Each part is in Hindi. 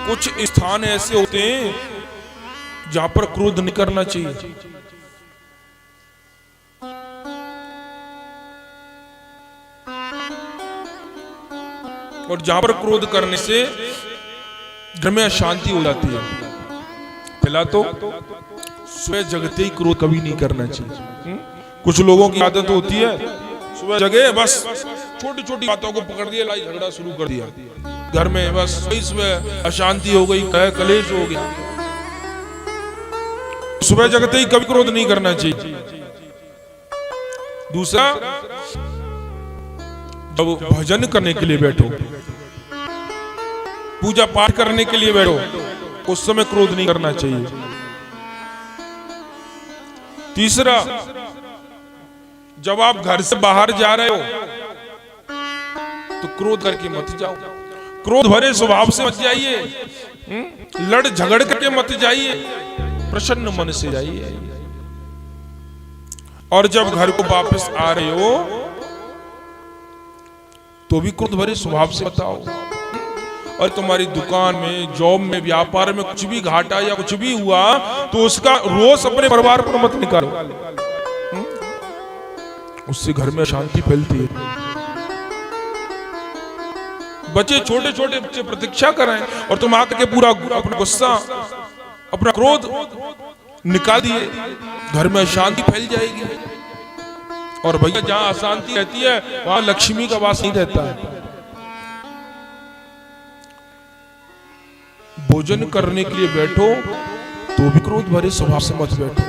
कुछ स्थान ऐसे होते हैं जहां पर क्रोध नहीं करना चाहिए। और जहां पर क्रोध करने से घर में अशांति हो जाती है। पहला तो सुबह जगते ही क्रोध कभी नहीं करना चाहिए। कुछ लोगों की आदत होती है सुबह जगे बस छोटी छोटी बातों को पकड़ दिया, लाई झगड़ा शुरू कर दिया घर में, बस सुबह अशांति हो गई, कलेश हो गया। सुबह जगते ही कभी क्रोध नहीं करना चाहिए। दूसरा, जब भजन करने के लिए बैठो, पूजा पाठ करने के लिए बैठो, उस समय क्रोध नहीं करना चाहिए। तीसरा, जब आप घर से बाहर जा रहे हो तो क्रोध करके मत जाओ, क्रोध भरे स्वभाव से मत जाइए, लड़ झगड़ करके मत जाइए, प्रसन्न मन से जाइए। और जब घर को वापस आ रहे हो तो भी क्रोध भरे स्वभाव से बताओ। और तुम्हारी दुकान में, जॉब में, व्यापार में कुछ भी घाटा या कुछ भी हुआ तो उसका रोष अपने परिवार पर मत निकालो, उससे घर में शांति फैलती है। बच्चे, छोटे छोटे बच्चे प्रतीक्षा कर रहे हैं और तुम आकर के पूरा अपना गुस्सा, अपना क्रोध निकाल दिए, घर में अशांति फैल जाएगी। और भैया, जहां अशांति रहती है वहां लक्ष्मी का वास नहीं रहता है। भोजन करने के लिए बैठो तो भी क्रोध भरे स्वभाव से मत बैठो।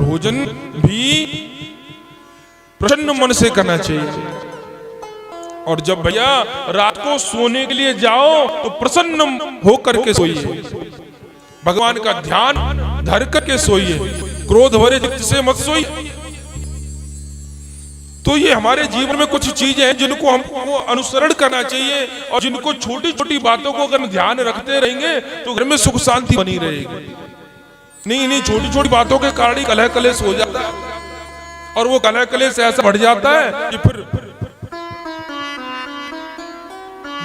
भोजन भी प्रसन्न मन से करना चाहिए। और जब भैया रात को सोने के लिए जाओ तो प्रसन्न होकर के सोइए, भगवान का ध्यान धर करके सोइए, क्रोध भरे चित्त से मत सोइए। तो ये हमारे जीवन में कुछ चीजें हैं जिनको हमको अनुसरण करना चाहिए, और जिनको छोटी छोटी बातों को अगर ध्यान रखते रहेंगे तो घर में सुख शांति बनी रहेगी। नहीं, छोटी छोटी बातों के कारण ही कलह कलेश हो जाता है, और वो कलह कलेश ऐसा बढ़ जाता है कि फिर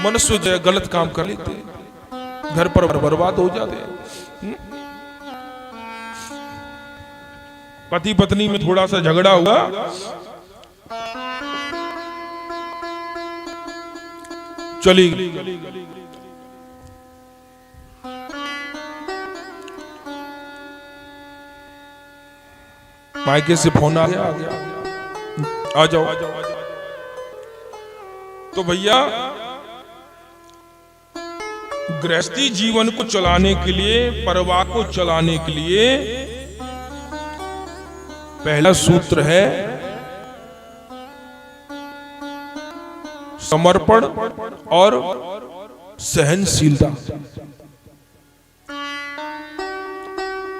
मनुष्य जो है गलत काम कर लेते हैं, घर पर बर्बाद हो जाते हैं। पति पत्नी में थोड़ा सा झगड़ा हुआ, चली मायके से फोन आ गया, आ जाओ। तो भैया, गृहस्थी जीवन को चलाने के लिए, परिवार को चलाने के लिए पहला सूत्र है समर्पण और सहनशीलता।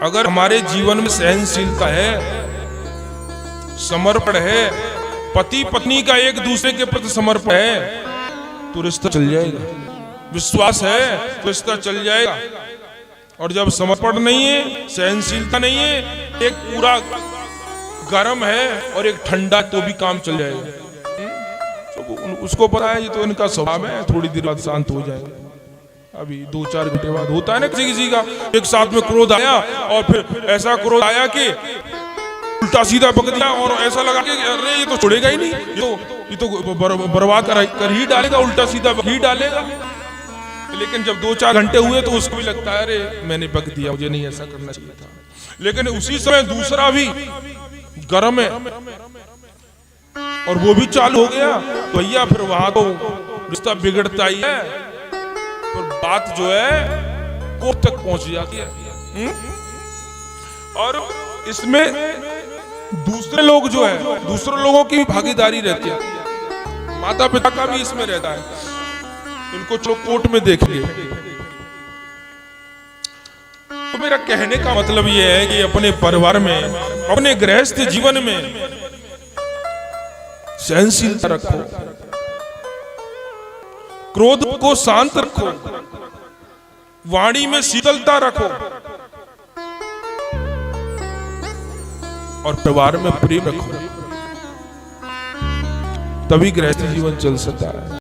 अगर हमारे जीवन में सहनशीलता है, समर्पण है, पति पत्नी का एक दूसरे के प्रति समर्पण है, तो रिश्ता चल जाएगा। विश्वास है तो रिश्ता चल जाएगा। और जब समर्पण नहीं है, सहनशीलता नहीं है, एक पूरा गर्म है और एक ठंडा, तो भी काम चल जाएगा। तो उसको पता है ये तो इनका स्वभाव है, थोड़ी देर बाद शांत हो जाएगा। अभी 2-4 घंटे बाद होता है ना किसी किसी का, एक साथ में क्रोध आया और फिर ऐसा क्रोध आया कि उल्टा सीधा पक दिया, और ऐसा लगा कि अरे ये तो छोड़ेगा ही नहीं, ये तो बर्बाद कर ही डालेगा, उल्टा सीधा ही डालेगा। लेकिन जब 2-4 घंटे हुए तो उसको भी लगता है अरे मैंने बक दिया, मुझे नहीं ऐसा करना चाहिए था। लेकिन उसी समय दूसरा भी गर्म है और वो भी चालू हो गया, तो भैया फिर वहां तो रिश्ता बिगड़ता ही है, पर बात जो है कोर्ट तक पहुंच जाती है। और इसमें दूसरे लोग जो है, दूसरे लोगों की भी भागीदारी रहती है, माता पिता का भी इसमें रहता है। इनको चलो कोर्ट में देख लिए। तो मेरा कहने का मतलब यह है कि अपने परिवार में, अपने गृहस्थ जीवन में सहनशीलता रखो, क्रोध को शांत रखो, वाणी में शीतलता रखो, और परिवार में प्रेम रखो, तभी गृहस्थ जीवन चल सकता है।